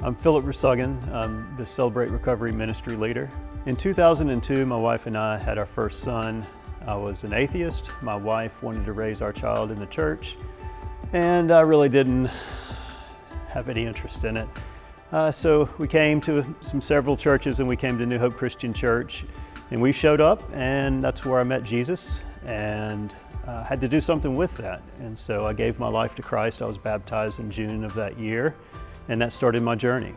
I'm Phillip Resuggan. I'm the Celebrate Recovery Ministry leader. In 2002, my wife and I had our first son. I was an atheist. My wife wanted to raise our child in the church, and I really didn't have any interest in it. So we came to several churches, and we came to New Hope Christian Church, and we showed up, and that's where I met Jesus, and had to do something with that. And so I gave my life to Christ. I was baptized in June of that year, and that started my journey.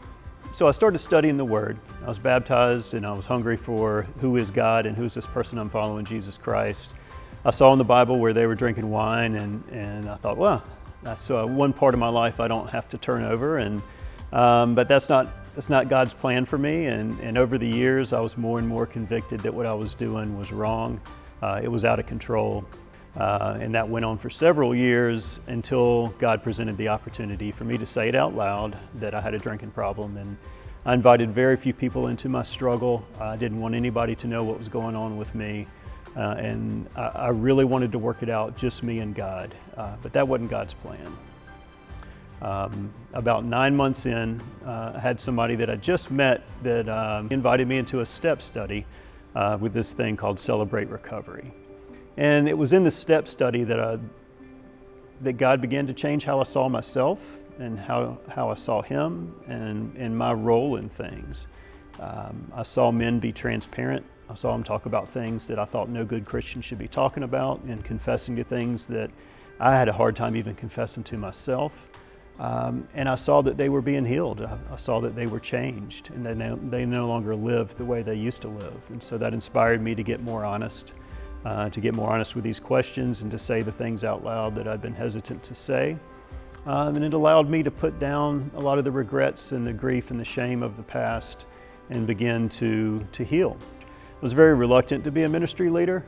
So I started studying the Word. I was baptized, and I was hungry for who is God and who's this person I'm following, Jesus Christ. I saw in the Bible where they were drinking wine, and I thought, well, that's one part of my life I don't have to turn over. But that's not God's plan for me. And over the years, I was more and more convicted that what I was doing was wrong. It was out of control. And that went on for several years until God presented the opportunity for me to say it out loud that I had a drinking problem. And I invited very few people into my struggle. I didn't want anybody to know what was going on with me. And I really wanted to work it out, just me and God. But that wasn't God's plan. About 9 months in, I had somebody that I just met that invited me into a step study with this thing called Celebrate Recovery. And it was in the step study that God began to change how I saw myself and how I saw Him and my role in things. I saw men be transparent. I saw them talk about things that I thought no good Christian should be talking about, and confessing to things that I had a hard time even confessing to myself. And I saw that they were being healed. I saw that they were changed, and they no longer lived the way they used to live. And so that inspired me to get more honest. With these questions and to say the things out loud that I'd been hesitant to say. And it allowed me to put down a lot of the regrets and the grief and the shame of the past and begin to heal. I was very reluctant to be a ministry leader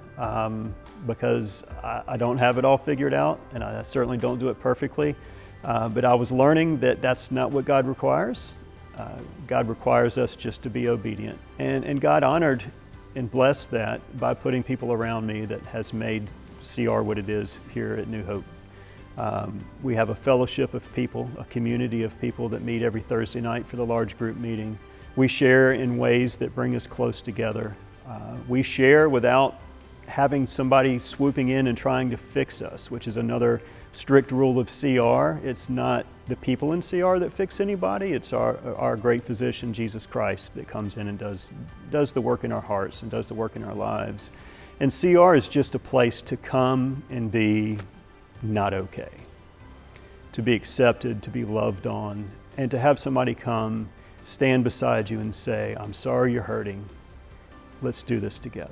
because I don't have it all figured out, and I certainly don't do it perfectly. But I was learning that that's not what God requires. God requires us just to be obedient. And God honored and blessed that by putting people around me that has made CR what it is here at New Hope. We have a fellowship of people, a community of people that meet every Thursday night for the large group meeting. We share in ways that bring us close together. We share without having somebody swooping in and trying to fix us, which is another strict rule of CR. It's not the people in CR that fix anybody. It's our great physician, Jesus Christ, that comes in and does the work in our hearts and does the work in our lives. And CR is just a place to come and be not okay, to be accepted, to be loved on, and to have somebody come, stand beside you and say, I'm sorry you're hurting. Let's do this together.